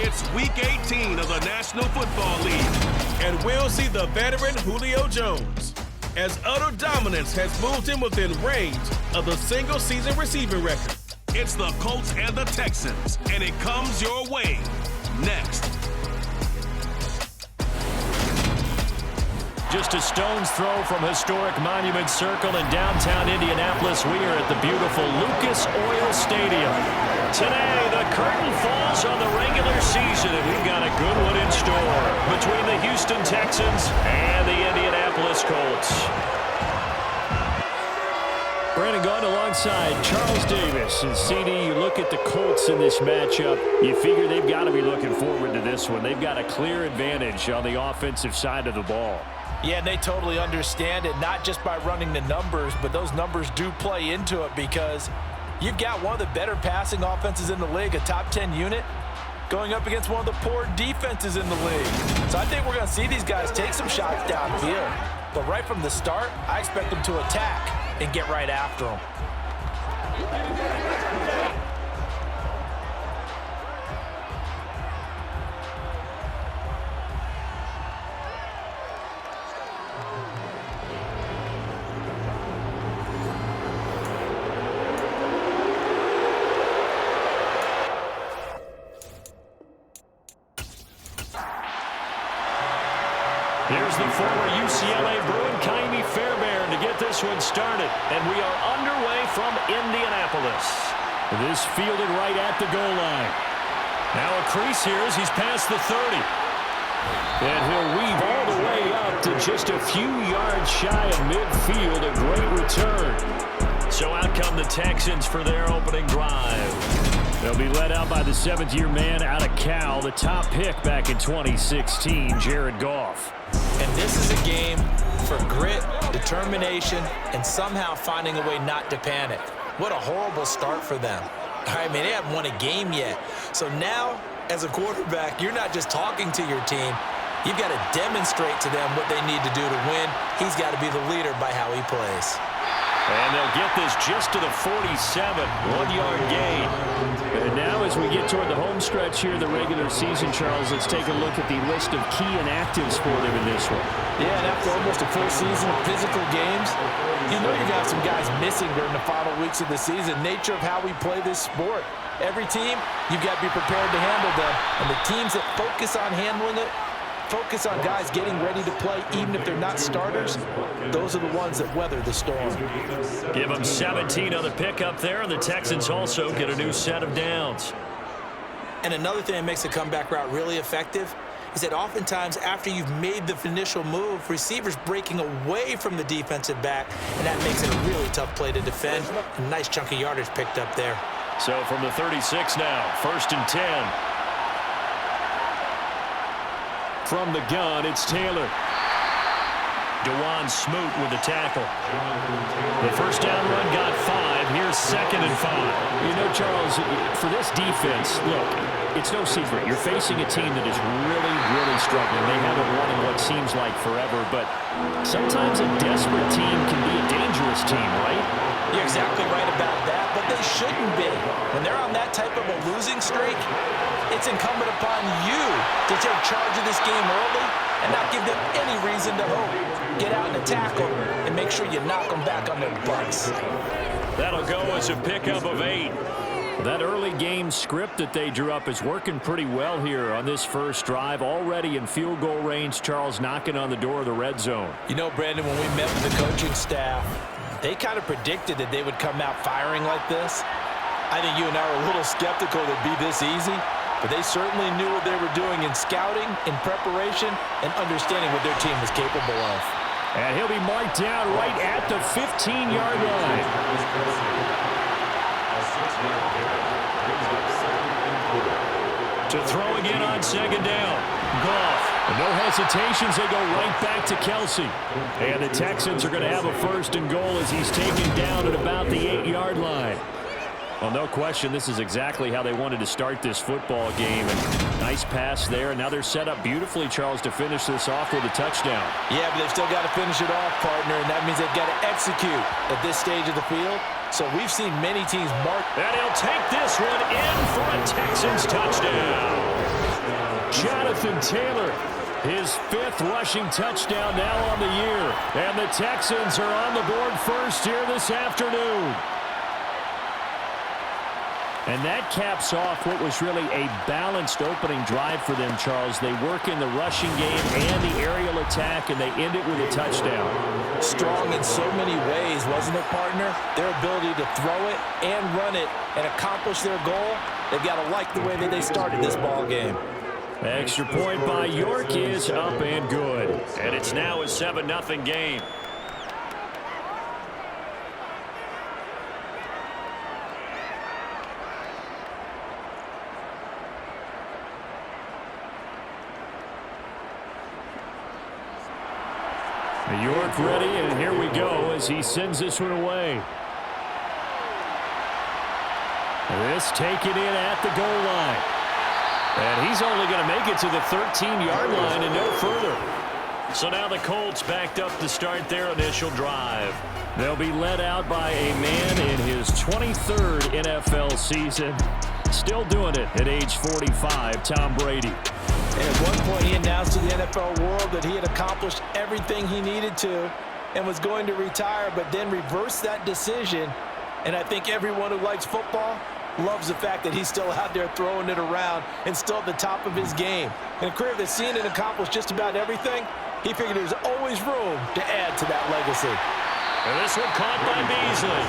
It's Week 18 of the National Football League, and we'll see the veteran Julio Jones, as utter dominance has moved him within range of the single-season receiving record. It's the Colts and the Texans, and it comes your way next. Just a stone's throw from historic Monument Circle in downtown Indianapolis, we are at the beautiful Lucas Oil Stadium. Today, the curtain falls on the regular season, and we've got a good one in store between the Houston Texans and the Indianapolis Colts. Brandon Gaudin alongside Charles Davis. And CD, you look at the Colts in this matchup, you figure they've got to be looking forward to this one. They've got a clear advantage on the offensive side of the ball. Yeah, and they totally understand it, not just by running the numbers, but those numbers do play into it because you've got one of the better passing offenses in the league, a top 10 unit, going up against one of the poor defenses in the league. So I think we're going to see these guys take some shots downfield. But right from the start, I expect them to attack and get right after them. Here's the former UCLA Bruin, Kaimi Fairbairn, to get this one started. And we are underway from Indianapolis. This fielded right at the goal line. Now a crease here as he's past the 30. And he'll weave all the way up to just a few yards shy of midfield. A great return. So out come the Texans for their opening drive. They'll be led out by the seventh-year man out of Cal, the top pick back in 2016, Jared Goff. And this is a game for grit, determination, and somehow finding a way not to panic. What a horrible start for them. I mean, they haven't won a game yet. So now, as a quarterback, you're not just talking to your team. You've got to demonstrate to them what they need to do to win. He's got to be the leader by how he plays. And they'll get this just to the 47, one-yard gain. And now as we get toward the home stretch here, the regular season, Charles, let's take a look at the list of key inactives for them in this one. Yeah, and after almost a full season of physical games, you know you're going to have some guys missing during the final weeks of the season. Nature of how we play this sport. Every team, you've got to be prepared to handle them. And the teams that focus on handling it, focus on guys getting ready to play, even if they're not starters, those are the ones that weather the storm. Give them 17 on the pickup there, and the Texans also get a new set of downs. And another thing that makes the comeback route really effective is that oftentimes after you've made the initial move, receivers breaking away from the defensive back, and that makes it a really tough play to defend. A nice chunk of yardage picked up there. So from the 36 now, 1st and 10. From the gun, it's Taylor. DeJuan Smoot with the tackle. The first down run got 5. Here's 2nd and 5. You know, Charles, for this defense, look, it's no secret. You're facing a team that is really, really struggling. They haven't won in what seems like forever, but sometimes a desperate team can be a dangerous team, right? You're exactly right about that, but they shouldn't be. When they're on that type of a losing streak, it's incumbent upon you to take charge of this game early and not give them any reason to hope. Get out and attack them and make sure you knock them back on their butts. That'll go as a pickup of 8. That early game script that they drew up is working pretty well here on this first drive. Already in field goal range, Charles knocking on the door of the red zone. You know, Brandon, when we met with the coaching staff, they kind of predicted that they would come out firing like this. I think you and I were a little skeptical that it'd be this easy, but they certainly knew what they were doing in scouting, in preparation, and understanding what their team was capable of. And he'll be marked down right at the 15-yard line. To throw again on 2nd down. Goff. And no hesitations, they go right back to Kelsey. And the Texans are going to have a 1st and goal as he's taken down at about the 8-yard line. Well, no question, this is exactly how they wanted to start this football game. And nice pass there, and now they're set up beautifully, Charles, to finish this off with a touchdown. Yeah, but they've still got to finish it off, partner, and that means they've got to execute at this stage of the field. So we've seen many teams mark. And he'll take this one in for a Texans touchdown. Jonathan Taylor, his 5th rushing touchdown now on the year. And the Texans are on the board first here this afternoon. And that caps off what was really a balanced opening drive for them, Charles. They work in the rushing game and the aerial attack, and they end it with a touchdown. Strong in so many ways, wasn't it, partner? Their ability to throw it and run it and accomplish their goal, they've got to like the way that they started this ball game. Extra point by York is up and good. And it's now a 7-0 game. York ready, and here we go as he sends this one away. This taken in at the goal line. And he's only going to make it to the 13-yard line and no further. So now the Colts backed up to start their initial drive. They'll be led out by a man in his 23rd NFL season. Still doing it at age 45, Tom Brady. And at one point, he announced to the NFL world that he had accomplished everything he needed to and was going to retire, but then reversed that decision. And I think everyone who likes football loves the fact that he's still out there throwing it around and still at the top of his game. In a career that's seen and accomplished just about everything, he figured there's always room to add to that legacy. And this one caught by Beasley.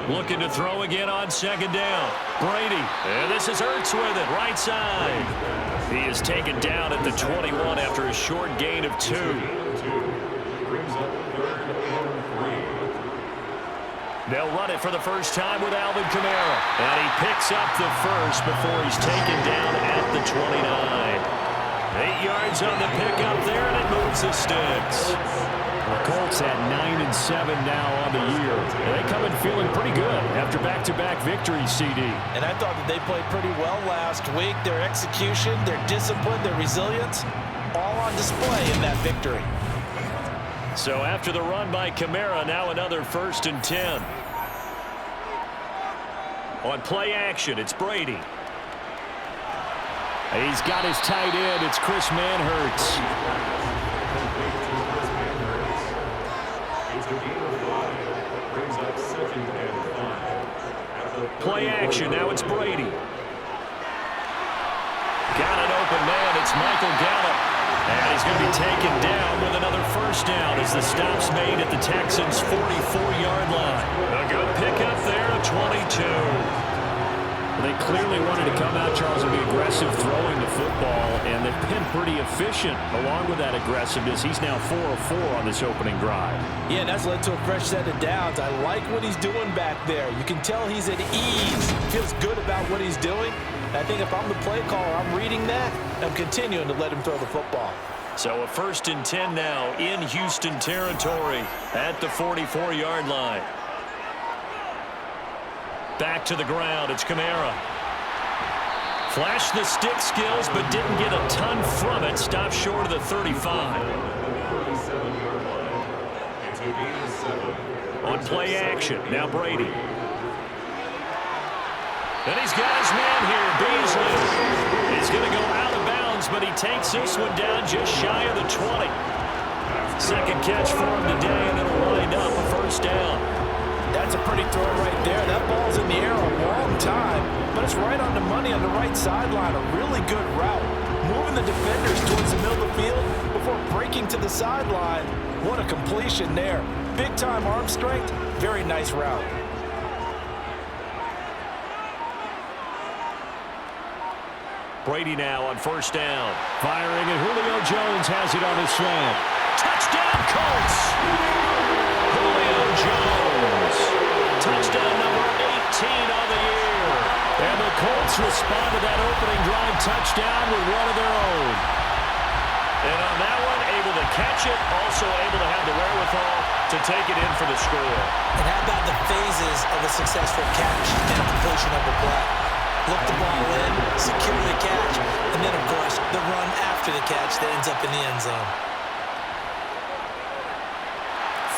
Looking to throw again on 2nd down. Brady. And this is Ertz with it, right side. He is taken down at the 21 after a short gain of 2. They'll run it for the first time with Alvin Kamara. And he picks up the first before he's taken down at the 29. 8 yards on the pickup there, and it moves the sticks. The Colts at 9-7 now on the year. They come in feeling pretty good after back-to-back victories, CD. And I thought that they played pretty well last week. Their execution, their discipline, their resilience, all on display in that victory. So after the run by Kamara, now another 1st and 10. On play action, it's Brady. He's got his tight end. It's Chris Manhertz. Play action, now it's Brady. Got an open man, it's Michael Gallup. And he's going to be taken down with another 1st down as the stop's made at the Texans' 44-yard line. A good pickup there, a 22. They clearly wanted to come out, Charles, and be aggressive throwing the football, and they've been pretty efficient along with that aggressiveness. He's now 4 of 4 on this opening drive. Yeah, and that's led to a fresh set of downs. I like what he's doing back there. You can tell he's at ease. Feels good about what he's doing. I think if I'm the play caller, I'm reading that. I'm continuing to let him throw the football. So a 1st and 10 now in Houston territory at the 44-yard line. Back to the ground, it's Kamara. Flashed the stick skills, but didn't get a ton from it. Stopped short of the 35. On play action, now Brady. And he's got his man here, Beasley. He's going to go out of bounds, but he takes this one down just shy of the 20. 2nd catch for him today, and it'll wind up a 1st down. That's a pretty throw right there. That ball's in the air a long time, but it's right on the money on the right sideline. A really good route. Moving the defenders towards the middle of the field before breaking to the sideline. What a completion there. Big-time arm strength. Very nice route. Brady now on 1st down. Firing, and Julio Jones has it on his slant. Touchdown, Colts! Julio Jones. Touchdown number 18 on the year. And the Colts respond to that opening drive touchdown with one of their own. And on that one, able to catch it, also able to have the wherewithal to take it in for the score. And how about the phases of a successful catch and completion of a play? Look the ball in, secure the catch, and then, of course, the run after the catch that ends up in the end zone.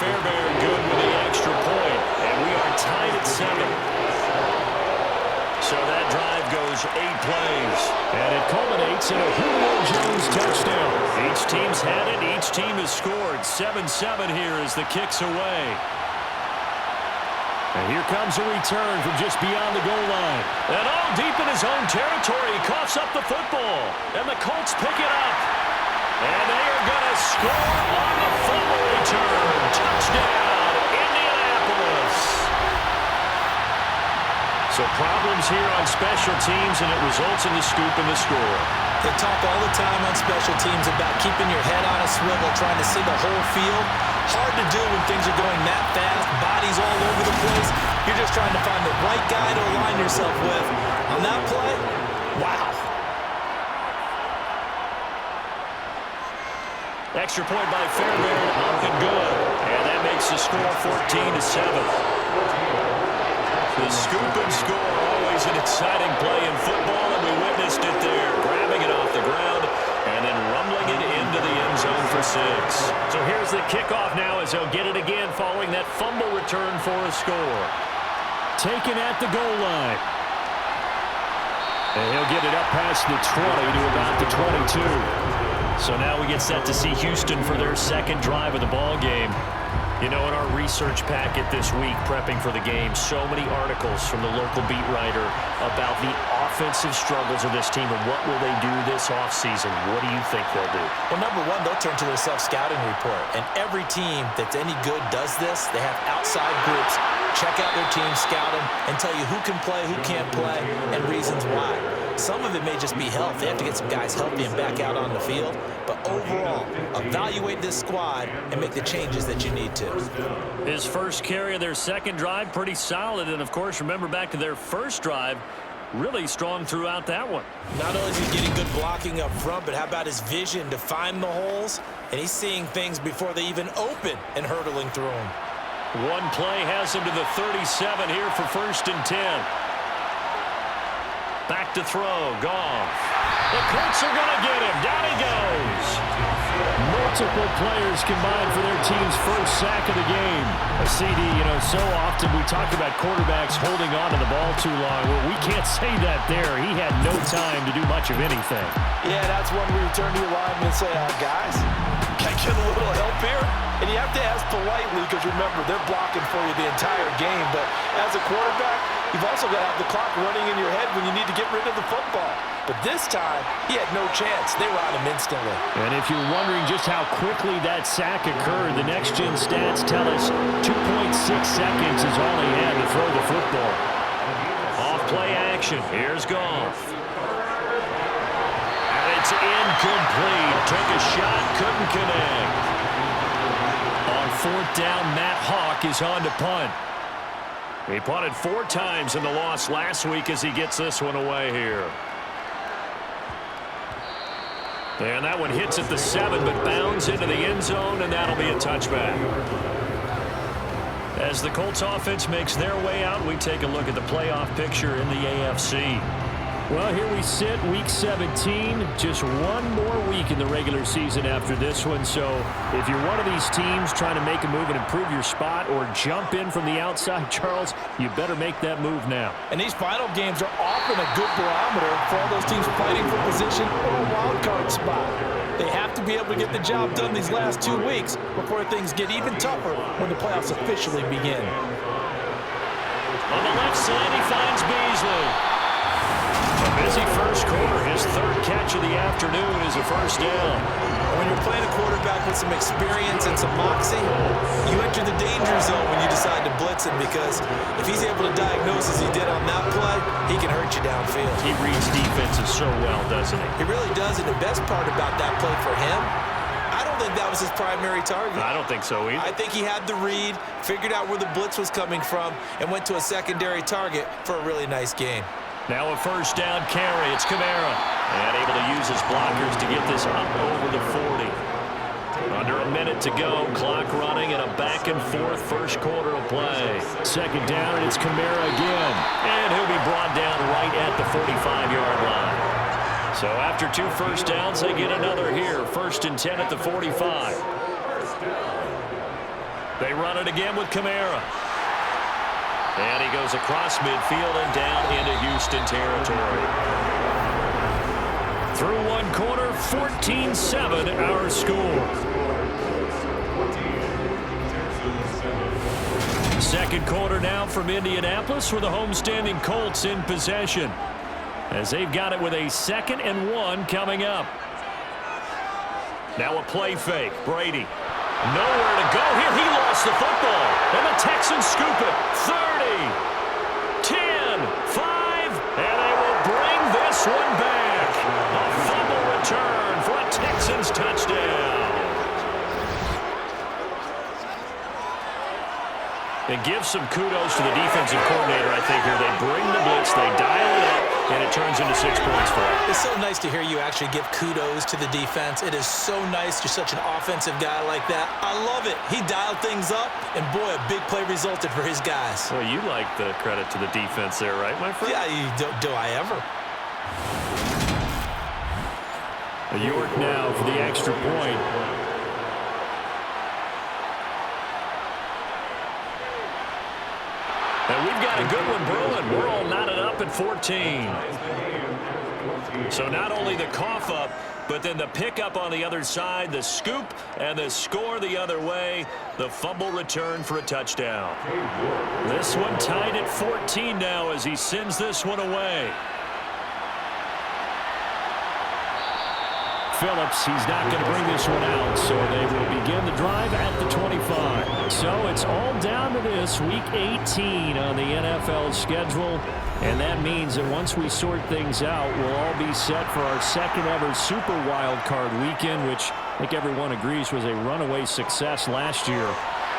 Fairbairn good with the extra point. tied at 7. So that drive goes 8 plays. And it culminates in a Julio Jones touchdown. Each team's had it. Each team has scored. 7-7 here as the kick's away. And here comes a return from just beyond the goal line. And all deep in his own territory, he coughs up the football. And the Colts pick it up. And they are going to score on the fumble return. Touchdown, Indianapolis. So problems here on special teams, and it results in the scoop and the score. They talk all the time on special teams about keeping your head on a swivel, trying to see the whole field. Hard to do when things are going that fast, bodies all over the place. You're just trying to find the right guy to align yourself with. On that play, wow. Extra point by Fairbairn, up and good. And that makes the score 14-7. The scoop and score, always an exciting play in football, and we witnessed it there. Grabbing it off the ground and then rumbling it into the end zone for 6. So here's the kickoff now as they'll get it again following that fumble return for a score. Taken at the goal line. And he'll get it up past the 20 to about the 22. So now we get set to see Houston for their second drive of the ball game. You know, in our research packet this week, prepping for the game, so many articles from the local beat writer about the offensive struggles of this team and what will they do this offseason. What do you think they'll do? Well, number one, they'll turn to their self-scouting report. And every team that's any good does this. They have outside groups. Check out their team, scout them, and tell you who can play, who can't play, and reasons why. Some of it may just be health. They have to get some guys healthy and back out on the field. But overall, evaluate this squad and make the changes that you need to. His first carry of their second drive, pretty solid. And, of course, remember back to their first drive, really strong throughout that one. Not only is he getting good blocking up front, but how about his vision to find the holes? And he's seeing things before they even open and hurdling through them. One play has him to the 37 here for 1st and 10. Back to throw, Goff. The Colts are going to get him. Down he goes. Multiple players combined for their team's first sack of the game. A CD, you know, so often we talk about quarterbacks holding on to the ball too long. Well, we can't say that there. He had no time to do much of anything. Yeah, that's when we turn to your lineman and say, guys, can I get a little help here? And you have to ask politely because, remember, they're blocking for you the entire game. But as a quarterback, you've also got to have the clock running in your head when you need to get rid of the football. But this time, he had no chance. They were on him instantly. And if you're wondering just how quickly that sack occurred, the next-gen stats tell us 2.6 seconds is all he had to throw the football. Off-play action. Here's Goff. And it's incomplete. Took a shot, couldn't connect. On 4th down, Matt Hawk is on to punt. He punted 4 times in the loss last week as he gets this one away here. And that one hits at the 7, but bounds into the end zone, and that'll be a touchback. As the Colts offense makes their way out, we take a look at the playoff picture in the AFC. Well, here we sit, Week 17. Just one more week in the regular season after this one. So if you're one of these teams trying to make a move and improve your spot or jump in from the outside, Charles, you better make that move now. And these final games are often a good barometer for all those teams fighting for position or a wild card spot. They have to be able to get the job done these last 2 weeks before things get even tougher when the playoffs officially begin. On the left side, he finds Beasley. A busy first quarter. His 3rd catch of the afternoon is a first down. When you're playing a quarterback with some experience and some moxie, you enter the danger zone when you decide to blitz him, because if he's able to diagnose as he did on that play, he can hurt you downfield. He reads defenses so well, doesn't he? He really does, and the best part about that play for him, I don't think that was his primary target. I don't think so either. I think he had the read, figured out where the blitz was coming from, and went to a secondary target for a really nice gain. Now a first down carry. It's Kamara. And able to use his blockers to get this up over the 40. Under a minute to go. Clock running and a back-and-forth first quarter of play. 2nd down, and it's Kamara again. And he'll be brought down right at the 45-yard line. So after 2 first downs, they get another here. 1st and 10 at the 45. They run it again with Kamara. And he goes across midfield and down into Houston territory. Through one quarter, 14-7 our score. Second quarter now from Indianapolis with the homestanding Colts in possession, as they've got it with a 2nd and 1 coming up. Now a play fake. Brady. Nowhere to go here. He lost the football. And the Texans scoop it. 30, 10, 5, and they will bring this one back. A fumble return for a Texans touchdown. And give some kudos to the defensive coordinator, I think, here. They bring the blitz, they dial it up, and it turns into 6 points for them. It's so nice to hear you actually give kudos to the defense. It is so nice. You're such an offensive guy like that. I love it. He dialed things up, and boy, a big play resulted for his guys. Well, you like the credit to the defense there, right, my friend? Yeah, do I ever? York now for the extra point. And we've got a good one brewing. We're all knotted up at 14. So not only the cough up, but then the pickup on the other side, the scoop, and the score the other way. The fumble return for a touchdown. This one tied at 14 now as he sends this one away. Phillips, he's not going to bring this one out, so they will begin the drive at the 25. So it's all down to this, Week 18 on the NFL schedule, and that means that once we sort things out, we'll all be set for our second ever Super Wild Card weekend, which I think everyone agrees was a runaway success last year.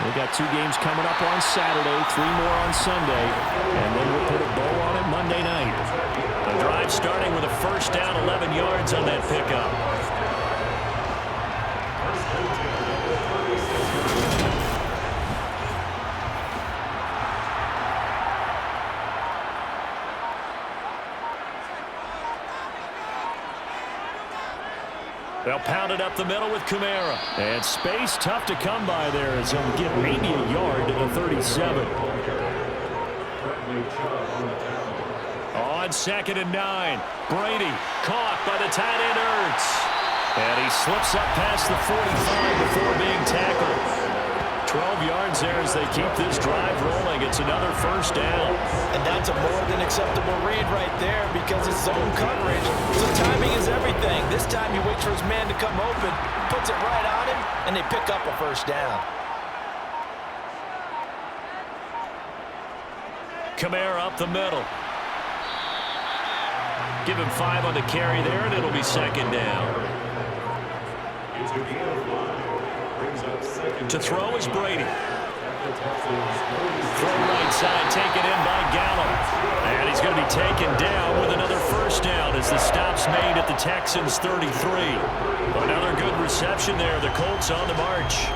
We got 2 games coming up on Saturday, 3 more on Sunday, and then we'll put a bow on it Monday night. The drive starting with a first down, 11 yards on that pickup. They'll pound it up the middle with Kamara. And space tough to come by there as he'll get maybe a yard to the 37. On 2nd and 9. Brady caught by the tight end Ertz. And he slips up past the 45 before being tackled. 12 yards there as they keep this drive rolling. It's another first down. And that's a more than acceptable read right there because it's zone coverage. So timing is everything. This time he waits for his man to come open, puts it right on him, and they pick up a first down. Kamara up the middle. Give him 5 on the carry there, and it'll be 2nd down. To throw is Brady. Throw right side, taken in by Gallup. And he's going to be taken down with another first down as the stop's made at the Texans' 33. Another good reception there. The Colts on the march.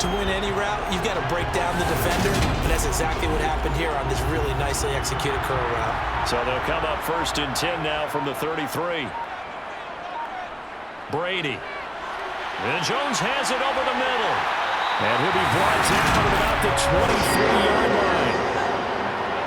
To win any route, you've got to break down the defender, and that's exactly what happened here on this really nicely executed curl route. So they'll come up 1st and 10 now from the 33. Brady. And Jones has it over the middle. And he'll be brought down at about the 23-yard line.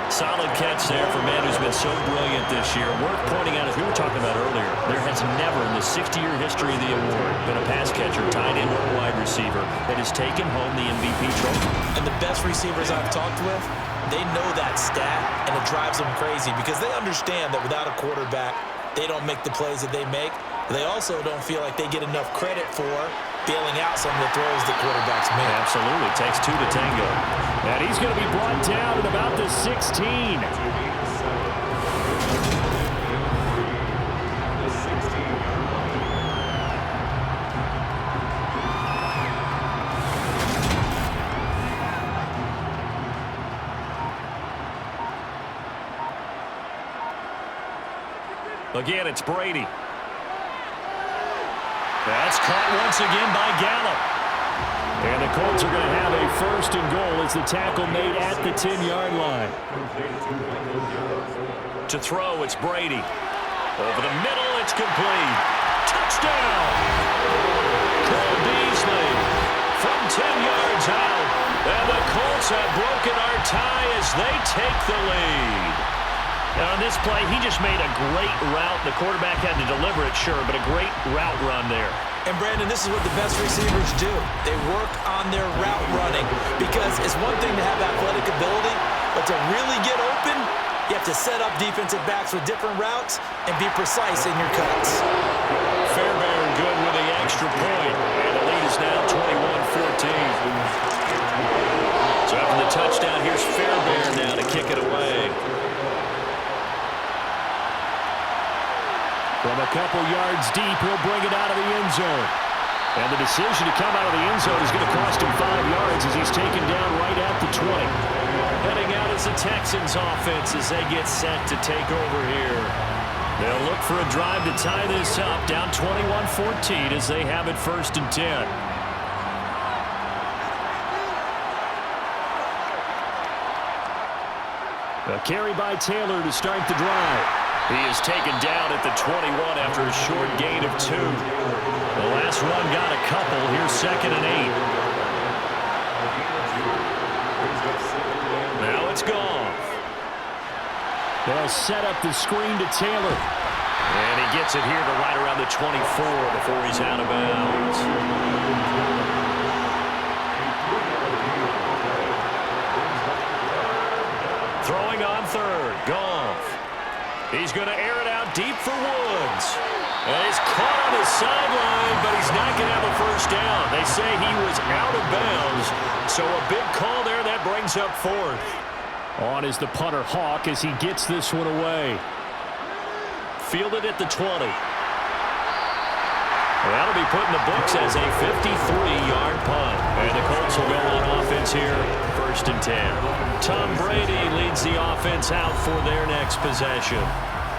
Solid catch there for a man who's been so brilliant this year. Worth pointing out, as we were talking about earlier, there has never in the 60-year history of the award been a pass catcher, tight end, or wide receiver that has taken home the MVP trophy. And the best receivers I've talked with, they know that stat, and it drives them crazy because they understand that without a quarterback, they don't make the plays that they make. They also don't feel like they get enough credit for bailing out some of the throws that quarterbacks make. Absolutely. It takes 2 to tango. And he's going to be brought down at about the 16. Again, it's Brady. That's caught once again by Gallup. And the Colts are going to have a 1st and goal as the tackle made at the 10-yard line. To throw, it's Brady. Over the middle, it's complete. Touchdown! Cole Beasley from 10 yards out. And the Colts have broken our tie as they take the lead. Now on this play, he just made a great route. The quarterback had to deliver it, sure, but a great route run there. And, Brandon, this is what the best receivers do. They work on their route running because it's one thing to have athletic ability, but to really get open, you have to set up defensive backs with different routes and be precise in your cuts. Fairbairn good with the extra point, and the lead is now 21-14. So after the touchdown, here's Fairbairn now to kick it away. From a couple yards deep, he'll bring it out of the end zone. And the decision to come out of the end zone is going to cost him 5 yards as he's taken down right at the 20. Heading out is the Texans offense as they get set to take over here. They'll look for a drive to tie this up, down 21-14 as they have it 1st and 10. A carry by Taylor to start the drive. He is taken down at the 21 after a short gain of 2. The last run got a couple. Here's 2nd and 8. Now it's Goff. They'll set up the screen to Taylor. And he gets it here to right around the 24 before he's out of bounds. Throwing on 3rd, Goff. He's going to air it out deep for Woods. And he's caught on his sideline, but he's not going to have a first down. They say he was out of bounds, so a big call there that brings up 4th. On is the punter Hawk as he gets this one away. Fielded at the 20. That'll be put in the books as a 53-yard punt. And the Colts will go on offense here, 1st and 10. Tom Brady leads the offense out for their next possession.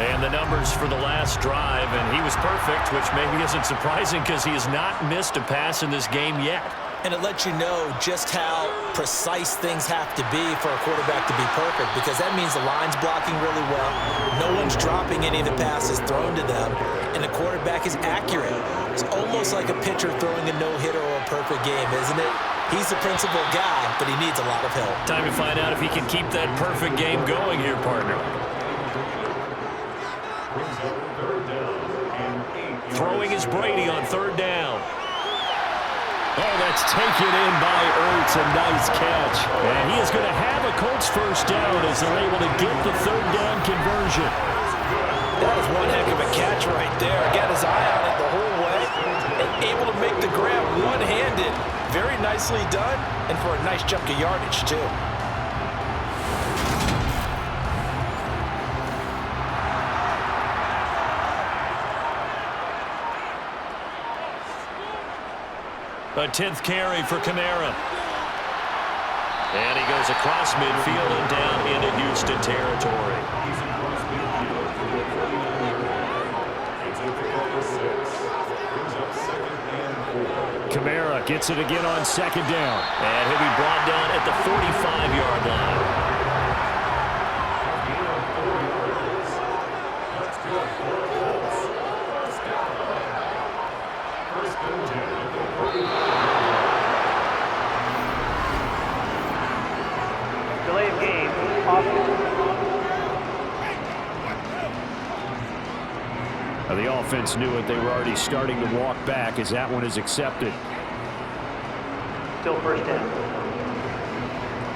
And the numbers for the last drive, and he was perfect, which maybe isn't surprising because he has not missed a pass in this game yet. And it lets you know just how precise things have to be for a quarterback to be perfect, because that means the line's blocking really well. No one's dropping any of the passes thrown to them, and the quarterback is accurate. It's almost like a pitcher throwing a no-hitter or a perfect game, isn't it? He's the principal guy, but he needs a lot of help. Time to find out if he can keep that perfect game going here, partner. Throwing is Brady on 3rd down. Oh, that's taken in by Ertz. A nice catch. And he is going to have a Colts first down as they're able to get the 3rd down conversion. That is one heck of a catch right there. Got his eye on it the whole way and able to make the grab one-handed. Very nicely done, and for a nice chunk of yardage, too. A 10th carry for Kamara. And he goes across midfield and down into Houston territory. Kamara gets it again on 2nd down. And he'll be brought down at the 45-yard line. Delay of game. Now the offense knew it. They were already starting to walk back as that one is accepted. Still 1st down.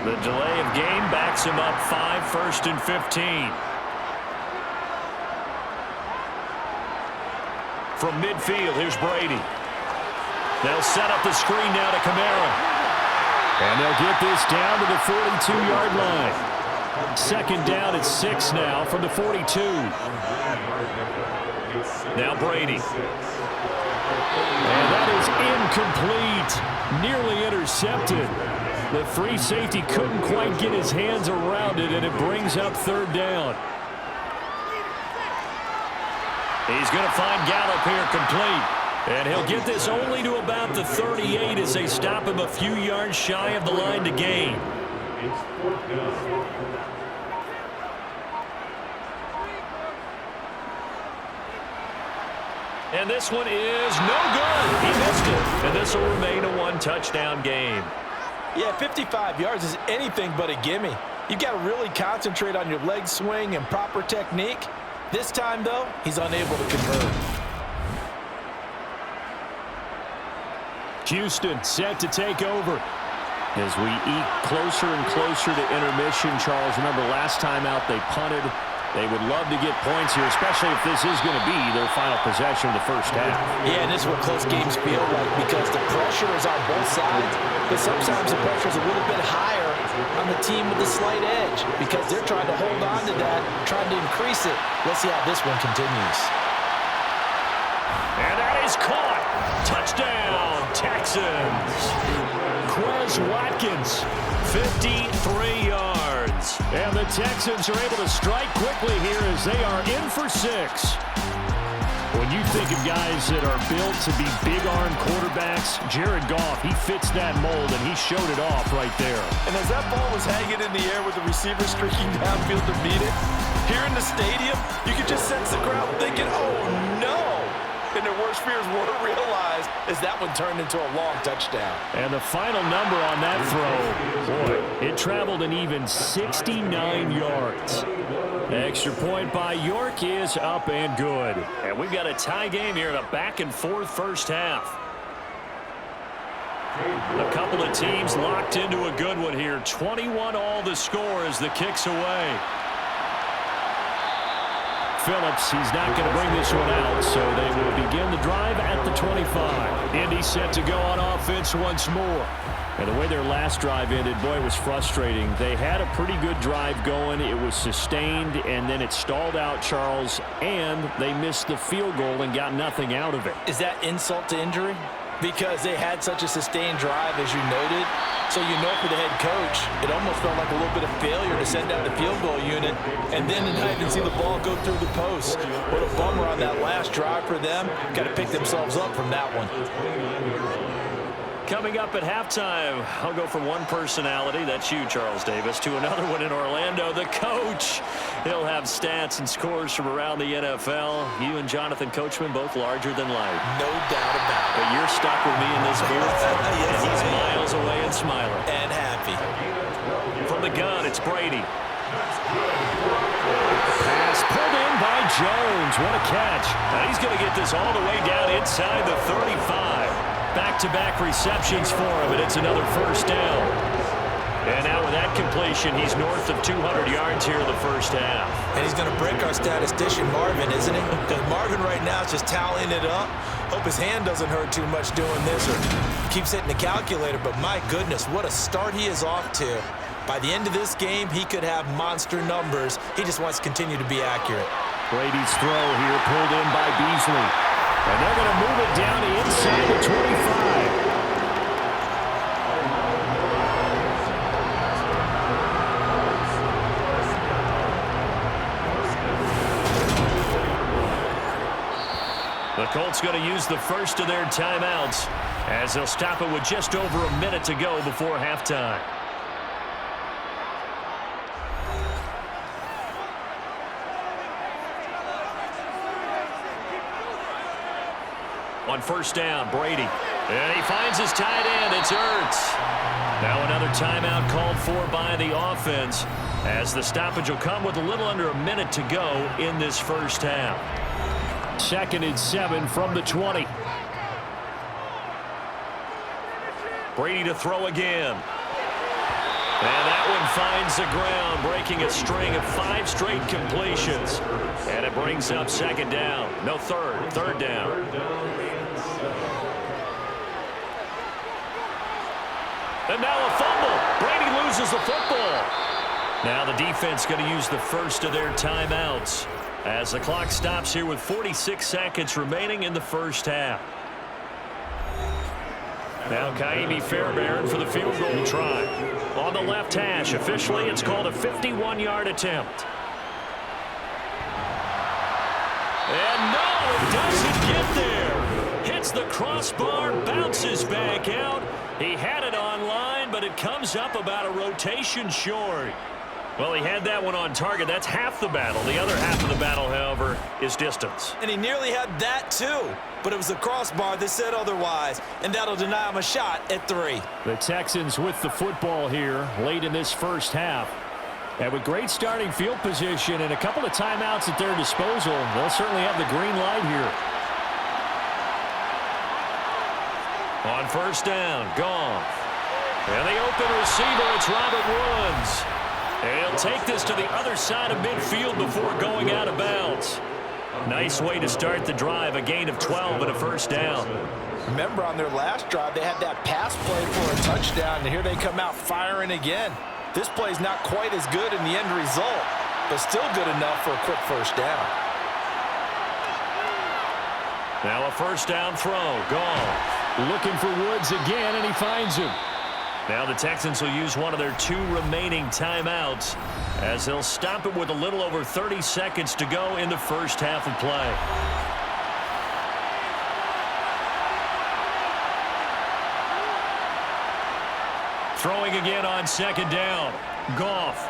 The delay of game backs him up 5, 1st and 15. From midfield, here's Brady. They'll set up the screen now to Kamara. And they'll get this down to the 42-yard line. 2nd down at 6 now from the 42. Now Brady. And that is incomplete. Nearly intercepted. The free safety couldn't quite get his hands around it, and it brings up 3rd down. He's going to find Gallup here complete. And he'll get this only to about the 38 as they stop him a few yards shy of the line to gain. And this one is no good. He missed it. And this will remain a 1-touchdown game. Yeah, 55 yards is anything but a gimme. You've got to really concentrate on your leg swing and proper technique. This time, though, he's unable to convert. Houston set to take over. As we eke closer and closer to intermission, Charles, remember last time out they punted. They would love to get points here, especially if this is going to be their final possession of the first half. Yeah, and this is what close games feel like because the pressure is on both sides, but sometimes the pressure is a little bit higher on the team with the slight edge because they're trying to hold on to that, trying to increase it. Let's see how this one continues. And that is caught. Touchdown, Texans. Quez Watkins, 53 yards. And the Texans are able to strike quickly here as they are in for 6. When you think of guys that are built to be big-arm quarterbacks, Jared Goff, he fits that mold, and he showed it off right there. And as that ball was hanging in the air with the receiver streaking downfield to meet it, here in the stadium, you could just sense the crowd thinking, oh, no. And their worst fears were realized as that one turned into a long touchdown. And the final number on that throw, boy, it traveled an even 69 yards. Extra point by York is up and good. And we've got a tie game here in a back-and-forth first half. A couple of teams locked into a good one here. 21 all the score as the kick's away. Phillips, he's not going to bring this one out, so they will begin the drive at the 25. Indy set to go on offense once more. And the way their last drive ended, boy, it was frustrating. They had a pretty good drive going. It was sustained, and then it stalled out, Charles, and they missed the field goal and got nothing out of it. Is that insult to injury? Because they had such a sustained drive, as you noted. So you know for the head coach, it almost felt like a little bit of failure to send out the field goal unit and then to not even see the ball go through the post. What a bummer on that last drive for them. Got to pick themselves up from that one. Coming up at halftime, I'll go from one personality, that's you, Charles Davis, to another one in Orlando, the coach. He'll have stats and scores from around the NFL. You and Jonathan Coachman, both larger than life. No doubt about it. But you're stuck with me in this booth, Yes, and he's miles away and smiling. And happy. From the gun, it's Brady. Pass pulled in by Jones. What a catch. Now he's going to get this all the way down inside the 35. Back-to-back receptions for him, and it's another first down. And now with that completion, he's north of 200 yards here in the first half. And he's going to break our statistician, Marvin, isn't he? Because Marvin right now is just tallying it up. Hope his hand doesn't hurt too much doing this or keeps hitting the calculator. But my goodness, what a start he is off to. By the end of this game, he could have monster numbers. He just wants to continue to be accurate. Brady's throw here pulled in by Beasley. And they're going to move it down to inside the 25. The Colts going to use the first of their timeouts as they'll stop it with just over a minute to go before halftime. On first down, Brady. And he finds his tight end. It's Ertz. Now another timeout called for by the offense as the stoppage will come with a little under a minute to go in this first half. 2nd and 7 from the 20. Brady to throw again. And that one finds the ground, breaking a string of 5 straight completions. And it brings up 2nd down. No, third down. And now a fumble. Brady loses the football. Now the defense going to use the first of their timeouts as the clock stops here with 46 seconds remaining in the first half. Now Kaimi Fairbairn for the field goal try. On the left hash, officially it's called a 51-yard attempt. And no, it doesn't get there. Hits the crossbar, bounces back out. He had it online, but it comes up about a rotation short. Well, he had that one on target. That's half the battle. The other half of the battle, however, is distance. And he nearly had that, too. But it was the crossbar that said otherwise, and that'll deny him a shot at 3. The Texans with the football here late in this first half. And with great starting field position and a couple of timeouts at their disposal, they'll certainly have the green light here. On first down, Goff. And the open receiver, it's Robert Woods. And he'll take this to the other side of midfield before going out of bounds. Nice way to start the drive, a gain of 12 and a first down. Remember, on their last drive, they had that pass play for a touchdown, and here they come out firing again. This play's not quite as good in the end result, but still good enough for a quick first down. Now a first down throw. Goff. Looking for Woods again, and he finds him. Now the Texans will use one of their 2 remaining timeouts as they'll stop it with a little over 30 seconds to go in the first half of play. Throwing again on second down. Goff.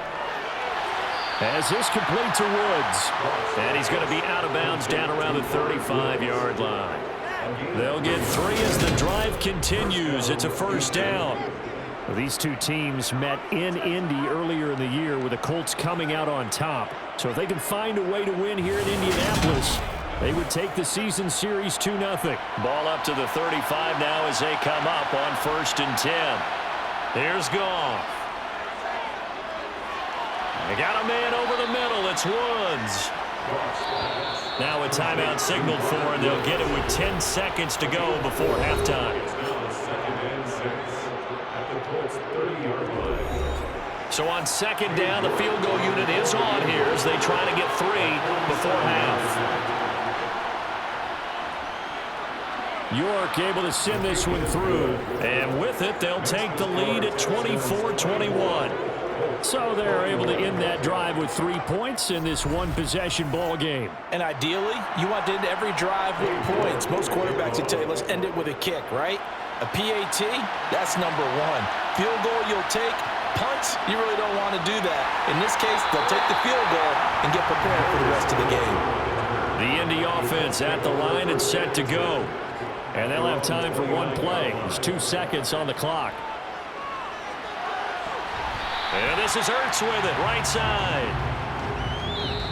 As this complete to Woods. And he's going to be out of bounds down around the 35-yard line. They'll get 3 as the drive continues. It's a first down. These two teams met in Indy earlier in the year with the Colts coming out on top. So if they can find a way to win here in Indianapolis, they would take the season series 2-0. Ball up to the 35 now as they come up on 1st and 10. Here's Goff. They got a man over the middle. It's Woods. Now a timeout signaled for, and they'll get it with 10 seconds to go before halftime. So on second down, the field goal unit is on here as they try to get 3 before half. York able to send this one through. And with it, they'll take the lead at 24-21. So they're able to end that drive with 3 points in this one-possession ball game. And ideally, you want to end every drive with points. Most quarterbacks would tell you, let's end it with a kick, right? A PAT, that's number 1. Field goal you'll take. Punts, you really don't want to do that. In this case, they'll take the field goal and get prepared for the rest of the game. The Indy offense at the line and set to go. And they'll have time for one play. There's 2 seconds on the clock. And this is Ertz with it, right side.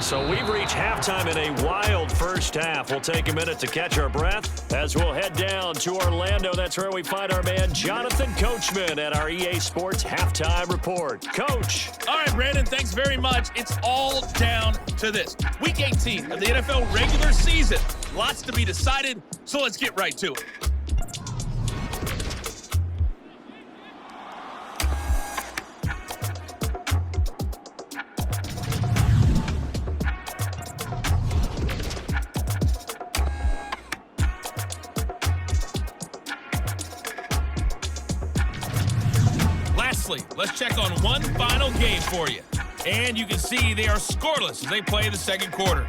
So we've reached halftime in a wild first half. We'll take a minute to catch our breath as we'll head down to Orlando. That's where we find our man Jonathan Coachman at our EA Sports Halftime Report. Coach. All right, Brandon, thanks very much. It's all down to this. Week 18 of the NFL regular season. Lots to be decided, so let's get right to it. Let's check on one final game for you. And you can see they are scoreless as they play the second quarter.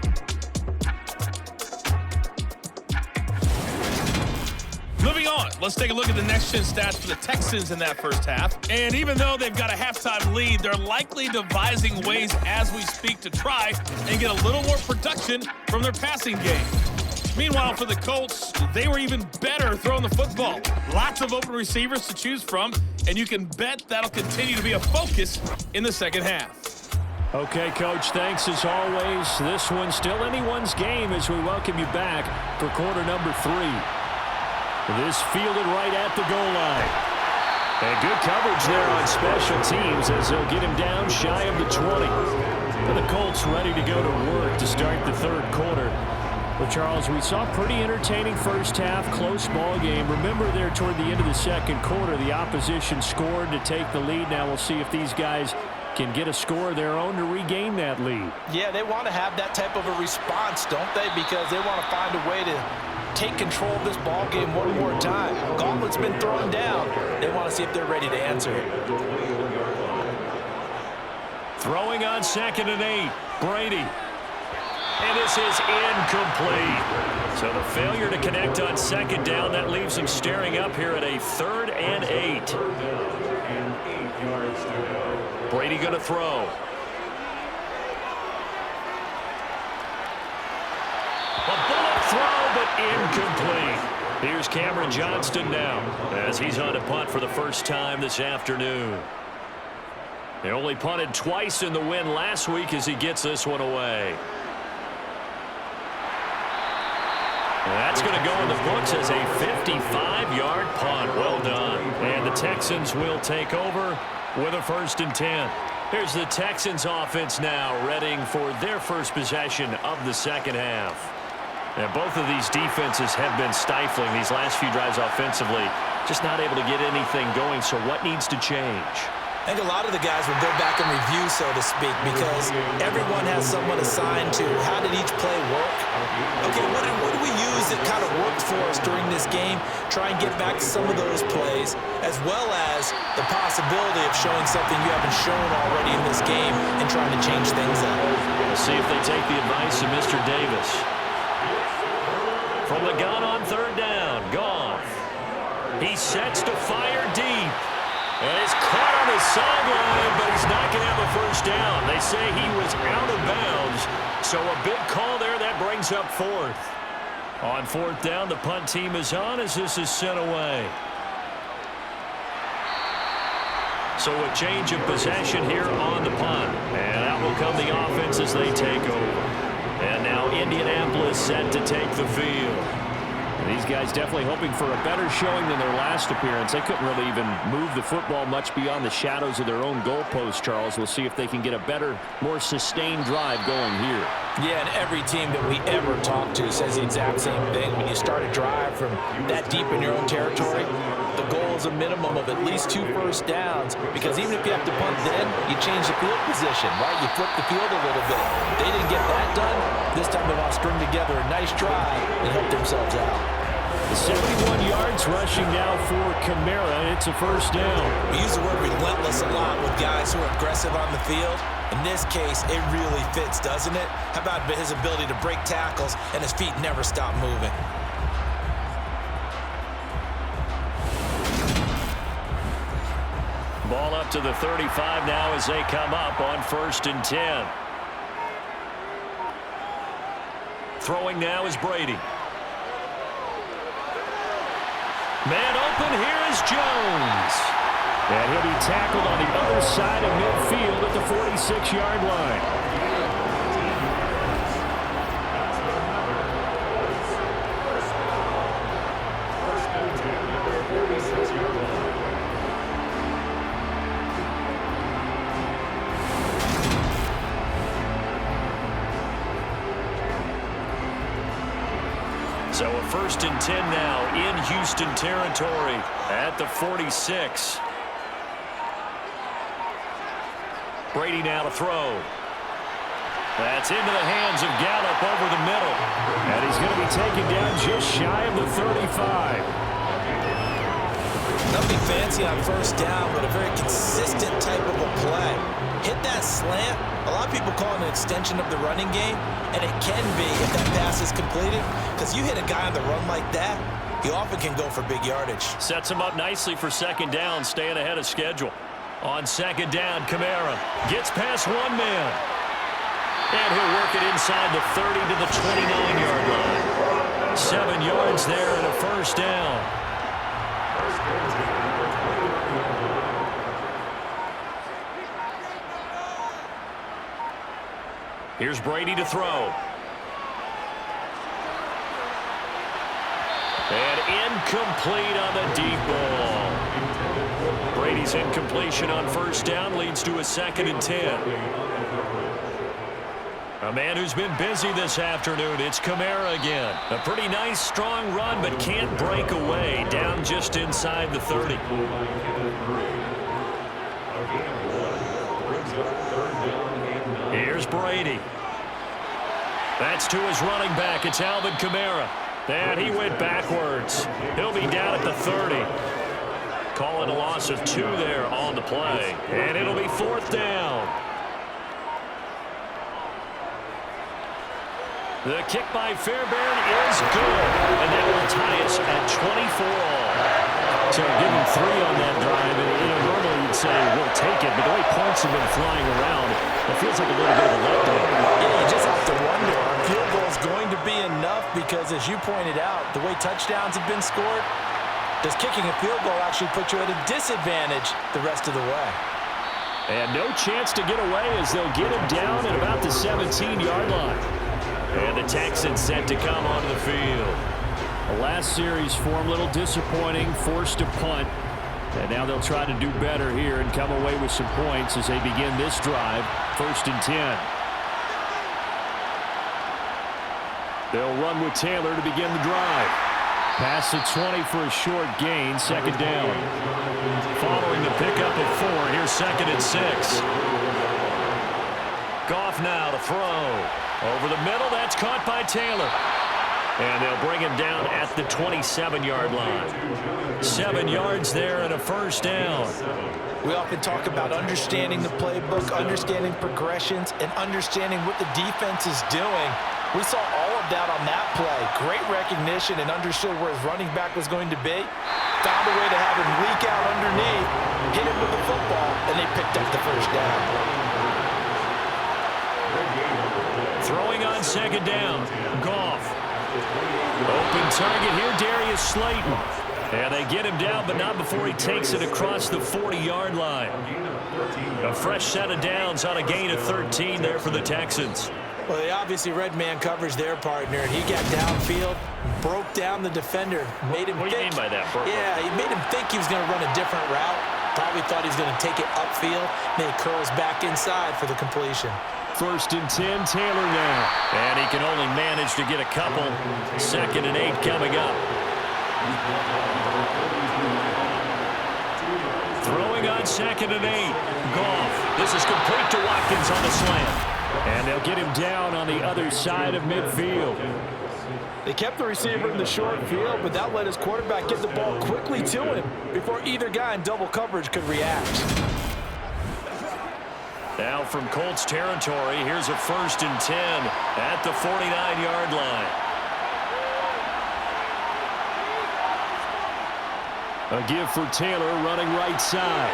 Moving on, let's take a look at the next-gen stats for the Texans in that first half. And even though they've got a halftime lead, they're likely devising ways as we speak to try and get a little more production from their passing game. Meanwhile, for the Colts, they were even better throwing the football. Lots of open receivers to choose from, and you can bet that'll continue to be a focus in the second half. Okay, Coach, thanks as always. This one's still anyone's game as we welcome you back for quarter number 3. This fielded right at the goal line. And good coverage there on special teams as they'll get him down shy of the 20. And the Colts ready to go to work to start the third quarter. Well, Charles, we saw a pretty entertaining first half, close ball game. Remember there toward the end of the second quarter, the opposition scored to take the lead. Now we'll see if these guys can get a score of their own to regain that lead. Yeah, they want to have that type of a response, don't they? Because they want to find a way to take control of this ball game one more time. Gauntlet's been thrown down. They want to see if they're ready to answer it. Throwing on 2nd and 8, Brady. And this is incomplete. So the failure to connect on 2nd down, that leaves him staring up here at a 3rd and 8. Brady going to throw. A bullet throw, but incomplete. Here's Cameron Johnston now as he's on a punt for the first time this afternoon. They only punted twice in the win last week as he gets this one away. That's going to go in the books as a 55-yard punt. Well done. And the Texans will take over with a 1st and 10. Here's the Texans offense now, readying for their first possession of the second half. And both of these defenses have been stifling these last few drives offensively. Just not able to get anything going, so what needs to change? I think a lot of the guys will go back and review, so to speak, because everyone has someone assigned to how did each play work. Okay, what did we use that kind of worked for us during this game? Try and get back to some of those plays, as well as the possibility of showing something you haven't shown already in this game and trying to change things up. We'll see if they take the advice of Mr. Davis. From the gun on 3rd down, Goff. He sets to fire deep. And he's caught on his sideline, but he's not going to have a 1st down. They say he was out of bounds, so a big call there that brings up 4th. On 4th down, the punt team is on as this is sent away. So a change of possession here on the punt. And out will come the offense as they take over. And now Indianapolis set to take the field. These guys definitely hoping for a better showing than their last appearance. They couldn't really even move the football much beyond the shadows of their own goalpost, Charles. We'll see if they can get a better, more sustained drive going here. Yeah, and every team that we ever talk to says the exact same thing. When you start a drive from that deep in your own territory, the goal is a minimum of at least 2 first downs, because even if you have to punt then, you change the field position, right? You flip the field a little bit. They didn't get that done. This time they want to string together a nice drive and help themselves out. 71 yards rushing now for Kamara. It's a 1st down. We use the word relentless a lot with guys who are aggressive on the field. In this case, it really fits, doesn't it? How about his ability to break tackles and his feet never stop moving? Ball up to the 35 now as they come up on 1st and 10. Throwing now is Brady. Man open, here is Jones. And he'll be tackled on the other side of midfield at the 46-yard line. So a 1st and 10 now in Houston territory at the 46. Brady now to throw. That's into the hands of Gallup over the middle. And he's going to be taken down just shy of the 35. Nothing fancy on 1st down, but a very consistent type of a play. Hit that slant. A lot of people call it an extension of the running game, and it can be if that pass is completed, because you hit a guy on the run like that, he often can go for big yardage. Sets him up nicely for 2nd down, staying ahead of schedule. On 2nd down, Kamara gets past one man. And he'll work it inside the 30 to the 29-yard line. 7 yards there and a 1st down. Here's Brady to throw. And incomplete on the deep ball. Brady's incompletion on 1st down leads to a 2nd and 10. A man who's been busy this afternoon, it's Kamara again. A pretty nice, strong run, but can't break away. Down just inside the 30. Here's Brady. That's to his running back. It's Alvin Kamara. And he went backwards. He'll be down at the 30. Calling a loss of 2 there on the play. And it'll be 4th down. The kick by Fairbairn is good. And that will tie us at 24 all. So give him 3 on that drive. And normally you'd say, we'll take it. But the way points have been flying around, it feels like a little bit of a letdown. Yeah, you just have to wonder, are field goals going to be enough? Because as you pointed out, the way touchdowns have been scored, does kicking a field goal actually put you at a disadvantage the rest of the way? And no chance to get away as they'll get him down at about the 17-yard line. And the Texans set to come onto the field. The last series for him, a little disappointing, forced to punt. And now they'll try to do better here and come away with some points as they begin this drive, 1st and 10. They'll run with Taylor to begin the drive. Past the 20 for a short gain, 2nd down. Following the pickup of 4, here's 2nd and 6. Goff now to throw. Over the middle, that's caught by Taylor. And they'll bring him down at the 27-yard line. 7 yards there and a 1st down. We often talk about understanding the playbook, understanding progressions, and understanding what the defense is doing. We saw all of that on that play. Great recognition and understood where his running back was going to be. Found a way to have him leak out underneath, get him with the football, and they picked up the 1st down. Throwing on 2nd down. Goff. Open target here, Darius Slayton. And they get him down, but not before he takes it across the 40-yard line. A fresh set of downs on a gain of 13 there for the Texans. Well, they obviously read man coverage their partner, and he got downfield, broke down the defender, made him What do you mean by that, Burke? Yeah, he made him think he was going to run a different route. Probably thought he was going to take it upfield, then he curls back inside for the completion. 1st and 10, Taylor now. And he can only manage to get a couple. 2nd and 8 coming up. Throwing on 2nd and 8. Goff. This is complete to Watkins on the slant. And they'll get him down on the other side of midfield. They kept the receiver in the short field, but that let his quarterback get the ball quickly to him before either guy in double coverage could react. Now from Colts territory, here's a 1st and 10 at the 49-yard line. A give for Taylor running right side.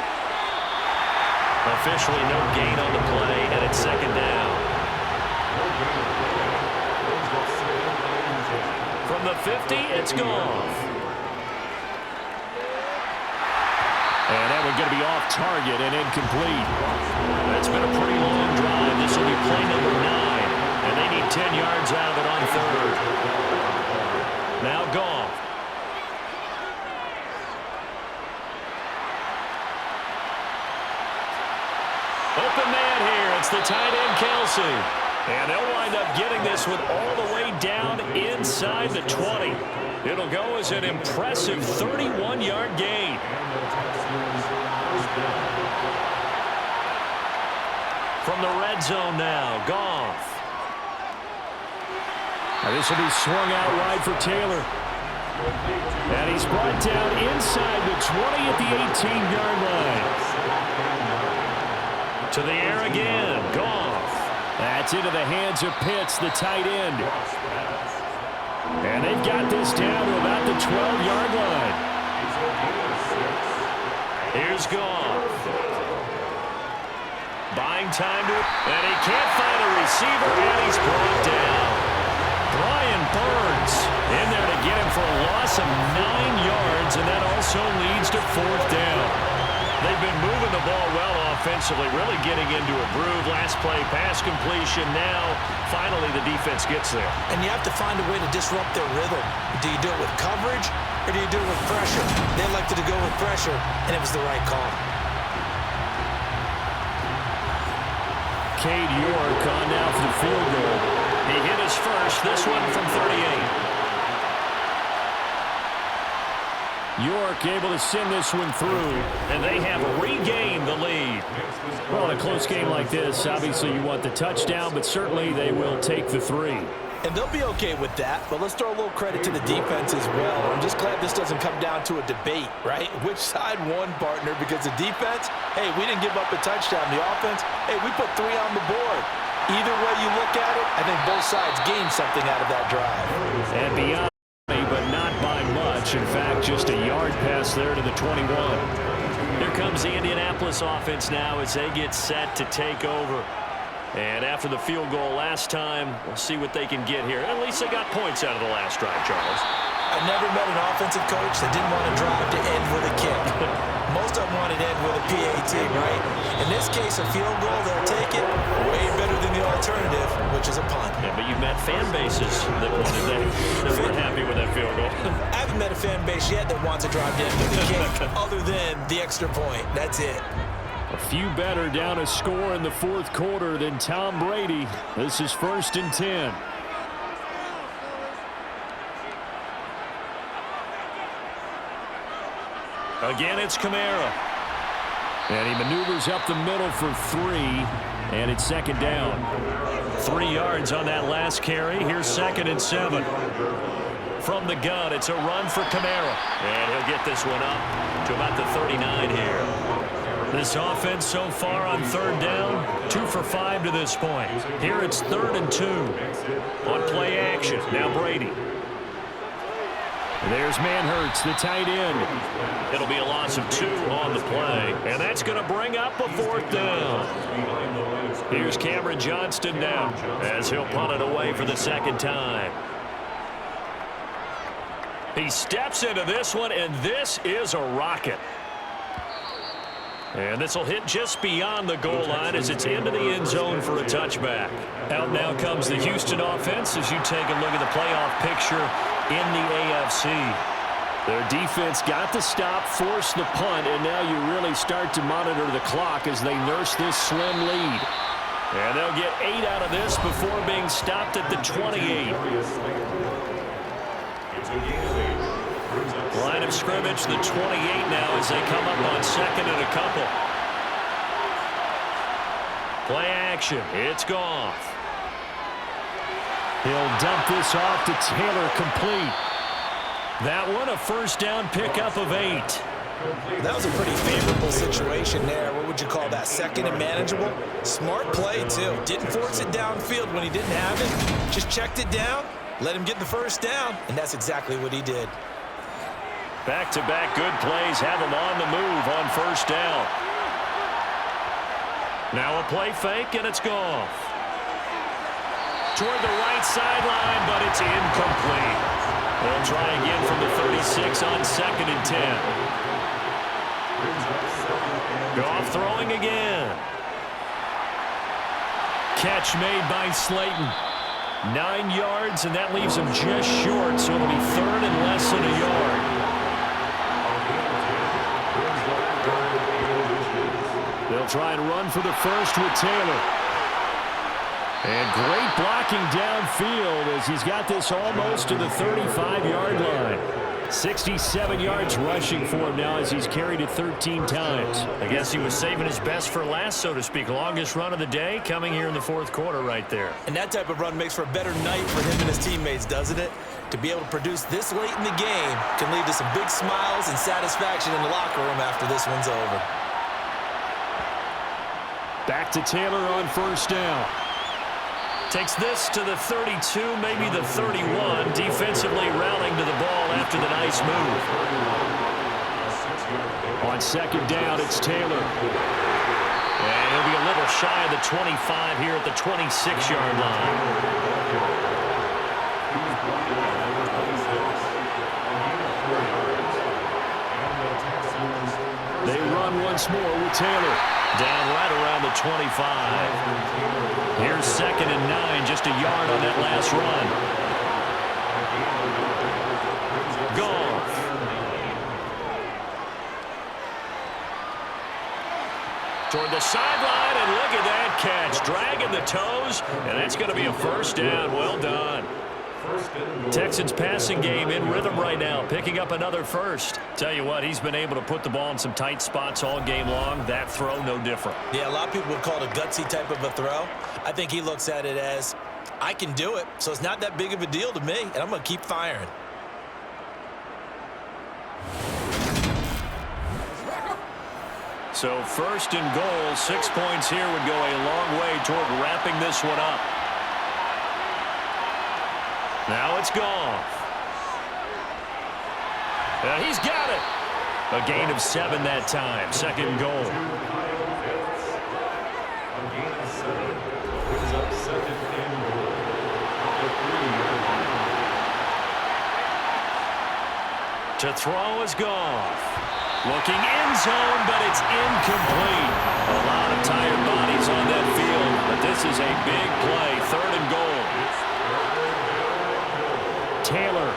Officially no gain on the play, and it's 2nd down. From the 50, it's Goff. And that one's going to be off target and incomplete. It's been a pretty long drive. This will be play number 9, and they need 10 yards out of it on 3rd. Now Goff. Open man here. It's the tight end, Kelsey. And they'll wind up getting this one all the way down inside the 20. It'll go as an impressive 31-yard gain. From the red zone now, Goff. Now this will be swung out wide for Taylor. And he's brought down inside the 20 at the 18-yard line. To the air again, Goff. That's into the hands of Pitts, the tight end. And they've got this down to about the 12-yard line. Here's Goff. Buying time to it, and he can't find a receiver, and he's brought down. Brian Burns in there to get him for a loss of 9 yards, and that also leads to 4th down. They've been moving the ball well offensively, really getting into a groove. Last play, pass completion. Now, finally, the defense gets there. And you have to find a way to disrupt their rhythm. Do you do it with coverage, or do you do it with pressure? They elected to go with pressure, and it was the right call. Cade York on now for the field goal. He hit his first, this one from 38. York able to send this one through. And they have regained the lead. Well, in a close game like this, obviously you want the touchdown, but certainly they will take the 3. And they'll be okay with that, but let's throw a little credit to the defense as well. I'm just glad this doesn't come down to a debate, right? Which side won, partner? Because the defense, hey, we didn't give up a touchdown. The offense, hey, we put 3 on the board. Either way you look at it, I think both sides gained something out of that drive. And beyond, but not by much. In fact, just a yard pass there to the 21. Here comes the Indianapolis offense now as they get set to take over. And after the field goal last time, we'll see what they can get here. At least they got points out of the last drive, Charles. I never met an offensive coach that didn't want to drive to end with a kick. Most of them wanted to end with a PAT, right? In this case, a field goal, they'll take it way better than the alternative, which is a punt. Yeah, but you've met fan bases that wanted that. That weren't happy with that field goal. I haven't met a fan base yet that wants to drive to end with a kick other than the extra point. That's it. A few better down a score in the fourth quarter than Tom Brady. This is 1st and 10. Again, it's Kamara. And he maneuvers up the middle for 3. And it's 2nd down. 3 yards on that last carry. Here's 2nd and 7. From the gun, it's a run for Kamara. And he'll get this one up to about the 39 here. This offense so far on 3rd down, 2 for 5 to this point. Here it's 3rd and 2 on play action. Now Brady. There's Manhurts, the tight end. It'll be a loss of 2 on the play. And that's going to bring up a 4th down. Here's Cameron Johnston now as he'll punt it away for the 2nd time. He steps into this one, and this is a rocket. And this will hit just beyond the goal line as it's into the end zone for a touchback. Out now comes the Houston offense as you take a look at the playoff picture in the AFC. Their defense got the stop, forced the punt, and now you really start to monitor the clock as they nurse this slim lead. And they'll get 8 out of this before being stopped at the 28. Line of scrimmage, the 28 now as they come up on 2nd and a couple. Play action, it's Goff. He'll dump this off to Taylor, complete. That one a 1st down pickup of 8. That was a pretty favorable situation there. What would you call that? 2nd and manageable? Smart play, too. Didn't force it downfield when he didn't have it. Just checked it down, let him get the 1st down, and that's exactly what he did. Back-to-back good plays have him on the move on 1st down. Now a play fake, and it's Goff. Toward the right sideline, but it's incomplete. They'll try again from the 36 on 2nd and 10. Goff throwing again. Catch made by Slayton. 9 yards, and that leaves him just short, so it'll be 3rd and less than a yard. They'll try and run for the 1st with Taylor. And great blocking downfield as he's got this almost to the 35-yard line. 67 yards rushing for him now as he's carried it 13 times. I guess he was saving his best for last, so to speak. Longest run of the day coming here in the 4th quarter right there. And that type of run makes for a better night for him and his teammates, doesn't it? To be able to produce this late in the game can lead to some big smiles and satisfaction in the locker room after this one's over. Back to Taylor on 1st down. Takes this to the 32, maybe the 31. Defensively rallying to the ball after the nice move. On 2nd down, it's Taylor. And he'll be a little shy of the 25 here at the 26-yard line. They run once more with Taylor. Down right around the 25. Here's 2nd and 9, just a yard on that last run. Goff. Toward the sideline, and look at that catch. Dragging the toes, and that's going to be a 1st down. Well done. Texans passing game in rhythm right now, picking up another 1st. Tell you what, he's been able to put the ball in some tight spots all game long. That throw, no different. Yeah, a lot of people would call it a gutsy type of a throw. I think he looks at it as, I can do it, so it's not that big of a deal to me, and I'm going to keep firing. So 1st and goal, 6 points here would go a long way toward wrapping this one up. Now it's Goff. And he's got it. A gain of 7 that time. 2nd and goal. To throw is Goff. Looking end zone, but it's incomplete. A lot of tired bodies on that field, but this is a big play. 3rd and goal. Taylor.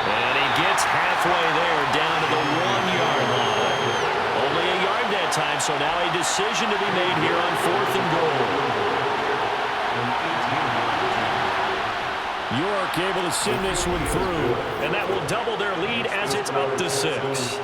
And he gets halfway there, down to the 1-yard line. Only a yard that time, so now a decision to be made here on 4th and goal. York able to send this one through, and that will double their lead as it's up to 6.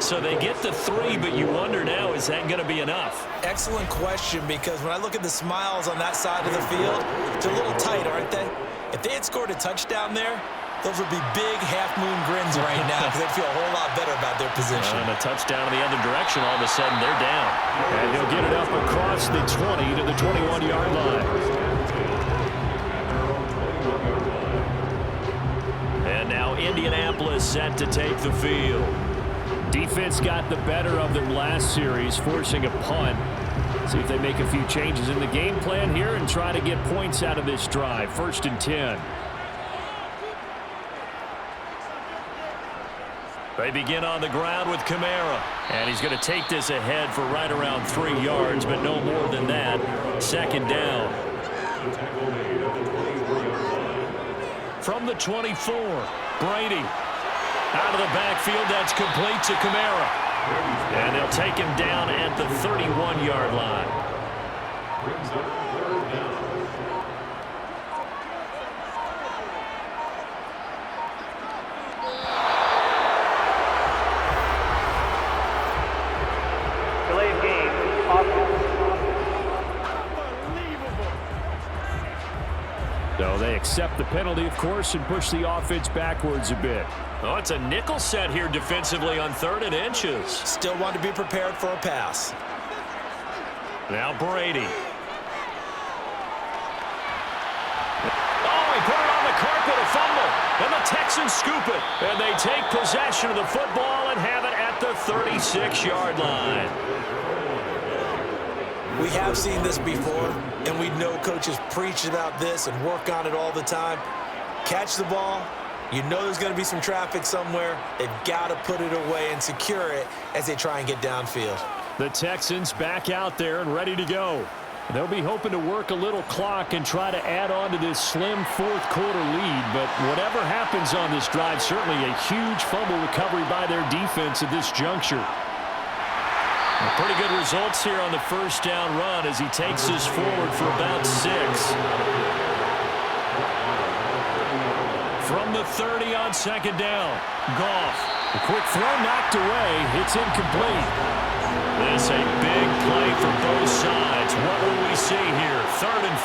So they get the 3, but you wonder now, is that going to be enough? Excellent question, because when I look at the smiles on that side of the field, they're a little tight, aren't they? If they had scored a touchdown there, those would be big half-moon grins right now because they'd feel a whole lot better about their position. And a touchdown in the other direction, all of a sudden they're down. And he'll get it up across the 20 to the 21-yard line. And now Indianapolis set to take the field. Defense got the better of them last series, forcing a punt. See if they make a few changes in the game plan here and try to get points out of this drive. 1st and 10. They begin on the ground with Kamara. And he's going to take this ahead for right around 3 yards, but no more than that. 2nd down. From the 24, Brady. Out of the backfield, that's complete to Kamara. And they'll take him down at the 31-yard line. Delayed game. So they accept the penalty, of course, and push the offense backwards a bit. Oh, it's a nickel set here defensively on 3rd and inches. Still want to be prepared for a pass. Now Brady. Oh, he put it on the carpet, a fumble. And the Texans scoop it. And they take possession of the football and have it at the 36-yard line. We have seen this before, and we know coaches preach about this and work on it all the time. Catch the ball. You know there's going to be some traffic somewhere. They've got to put it away and secure it as they try and get downfield. The Texans back out there and ready to go. They'll be hoping to work a little clock and try to add on to this slim 4th quarter lead. But whatever happens on this drive, certainly a huge fumble recovery by their defense at this juncture. Pretty good results here on the 1st down run as he takes this forward for about 6. From the 30 on 2nd down, Goff. A quick throw knocked away. It's incomplete. This a big play for both sides. What will we see here? 3rd and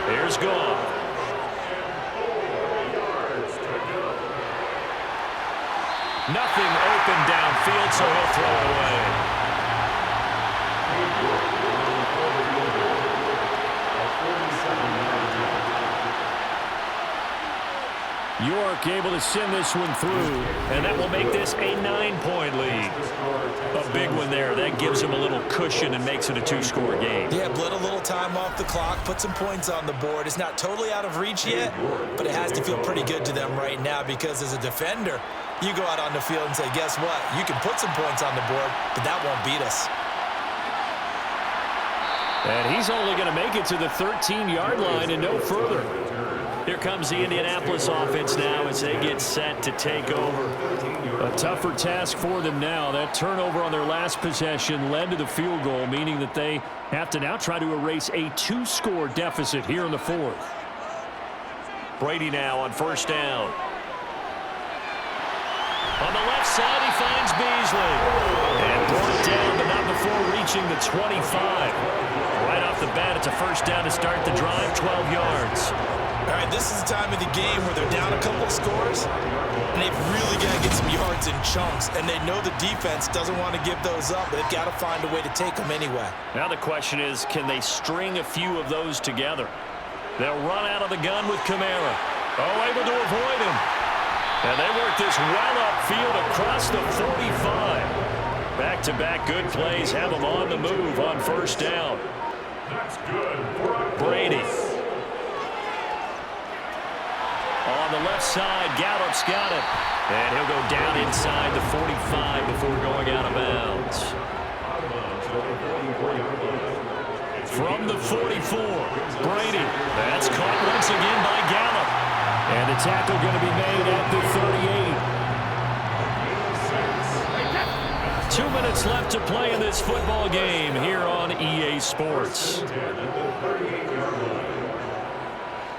4. Here's Goff. Nothing open downfield, so he'll throw it away. York able to send this one through, and that will make this a 9-point lead. A big one there. That gives them a little cushion and makes it a 2-score game. Yeah, bled a little time off the clock, put some points on the board. It's not totally out of reach yet, but it has to feel pretty good to them right now because as a defender, you go out on the field and say, guess what? You can put some points on the board, but that won't beat us. And he's only going to make it to the 13-yard line and no further. Here comes the Indianapolis offense now as they get set to take over. A tougher task for them now. That turnover on their last possession led to the field goal, meaning that they have to now try to erase a 2-score deficit here in the 4th. Brady now on 1st down. On the left side, he finds Beasley. And brought down, but not before reaching the 25. Right off the bat, it's a 1st down to start the drive, 12 yards. All right, this is the time of the game where they're down a couple of scores, and they've really got to get some yards in chunks, and they know the defense doesn't want to give those up, but they've got to find a way to take them anyway. Now the question is, can they string a few of those together? They'll run out of the gun with Kamara. Oh, able to avoid him. And they work this well upfield across the 45. Back-to-back good plays have them on the move on 1st down. Brady. On on the left side. Gallup's got it. And he'll go down inside the 45 before going out of bounds. From the 44, Brady. That's caught once again by Gallup. And the tackle going to be made at the 38. 2 minutes left to play in this football game here on EA Sports.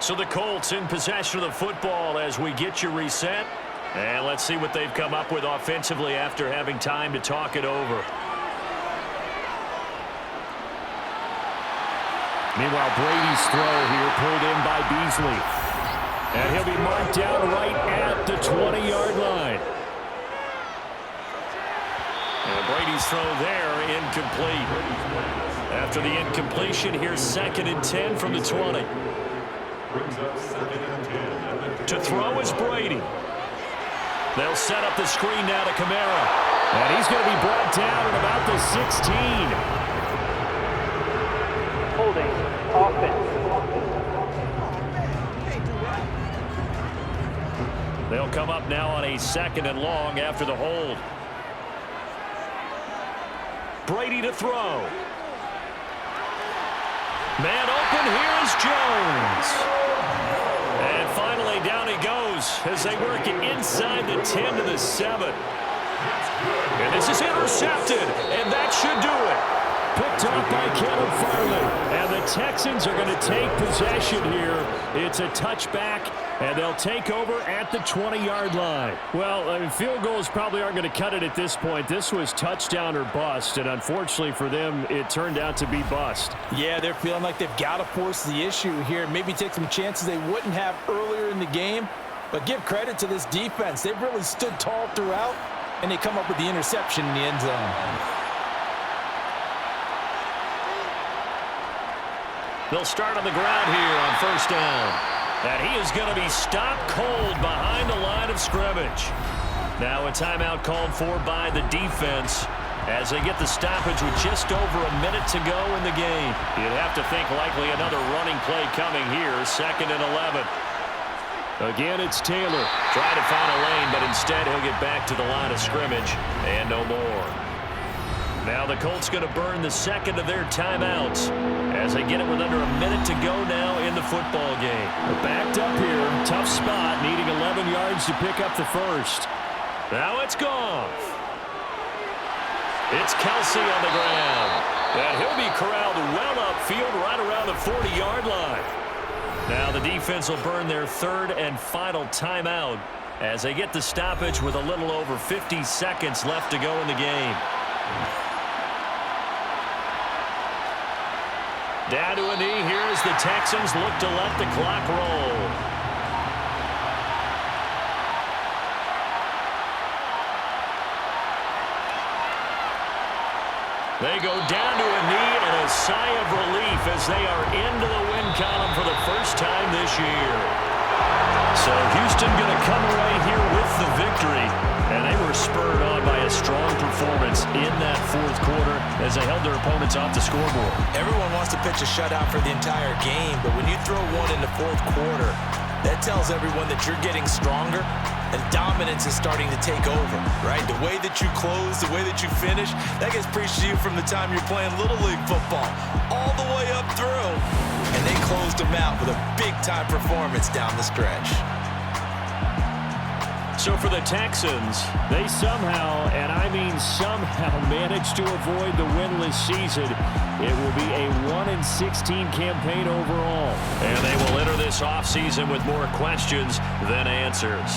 So the Colts in possession of the football as we get you reset. And let's see what they've come up with offensively after having time to talk it over. Meanwhile, Brady's throw here pulled in by Beasley. And he'll be marked down right at the 20-yard line. And Brady's throw there, incomplete. After the incompletion, here's 2nd and 10 from the 20. To throw is Brady. They'll set up the screen now to Kamara. And he's going to be brought down at about the 16. Holding. Offense. They'll come up now on a 2nd and long after the hold. Brady to throw. Man open, here's Jones. And finally down he goes as they work it inside the 10 to the 7. And this is intercepted, and that should do it. Picked up by Caleb Farley. And the Texans are going to take possession here. It's a touchback, and they'll take over at the 20-yard line. Well, I mean, field goals probably aren't going to cut it at this point. This was touchdown or bust, and unfortunately for them, it turned out to be bust. Yeah, they're feeling like they've got to force the issue here. Maybe take some chances they wouldn't have earlier in the game. But give credit to this defense. They've really stood tall throughout, and they come up with the interception in the end zone. They'll start on the ground here on 1st down. And he is going to be stopped cold behind the line of scrimmage. Now a timeout called for by the defense as they get the stoppage with just over a minute to go in the game. You'd have to think likely another running play coming here, 2nd and 11. Again, it's Taylor. Trying to find a lane, but instead he'll get back to the line of scrimmage and no more. Now the Colts going to burn the 2nd of their timeouts as they get it with under a minute to go now in the football game. They're backed up here. Tough spot, needing 11 yards to pick up the 1st. Now it's Goff. It's Kelsey on the ground. And he'll be corralled well upfield right around the 40-yard line. Now the defense will burn their 3rd and final timeout as they get the stoppage with a little over 50 seconds left to go in the game. Down to a knee here as the Texans look to let the clock roll. They go down to a knee and a sigh of relief as they are into the win column for the first time this year. So Houston going to come away here with the victory. And they were spurred on by a strong performance in that 4th quarter as they held their opponents off the scoreboard. Everyone wants to pitch a shutout for the entire game, but when you throw one in the 4th quarter, that tells everyone that you're getting stronger and dominance is starting to take over, right? The way that you close, the way that you finish, that gets preached to you from the time you're playing Little League football all the way up through. And they closed them out with a big-time performance down the stretch. So for the Texans, they somehow, and I mean somehow, managed to avoid the winless season. It will be a 1-16 campaign overall. And they will enter this offseason with more questions than answers.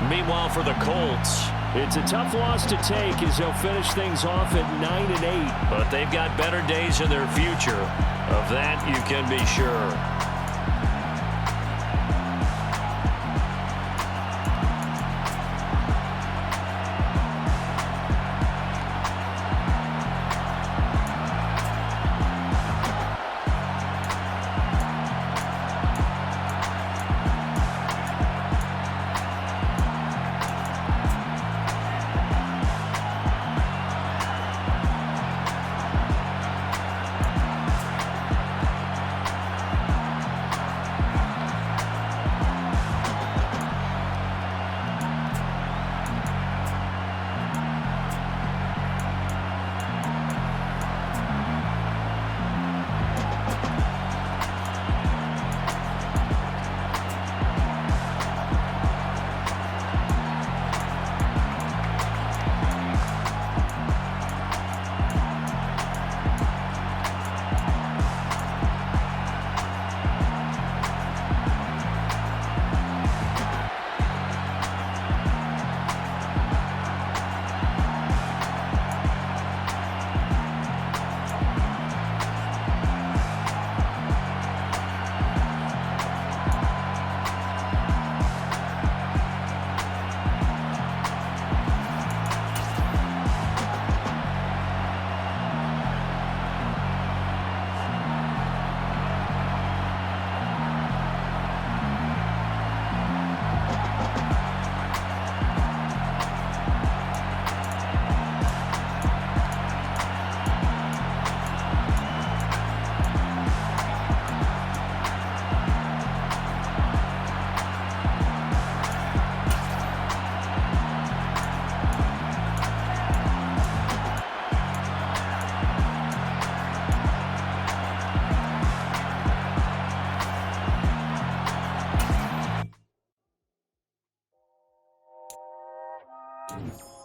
Meanwhile, for the Colts, it's a tough loss to take as they'll finish things off at 9-8. But they've got better days in their future. Of that, you can be sure. it.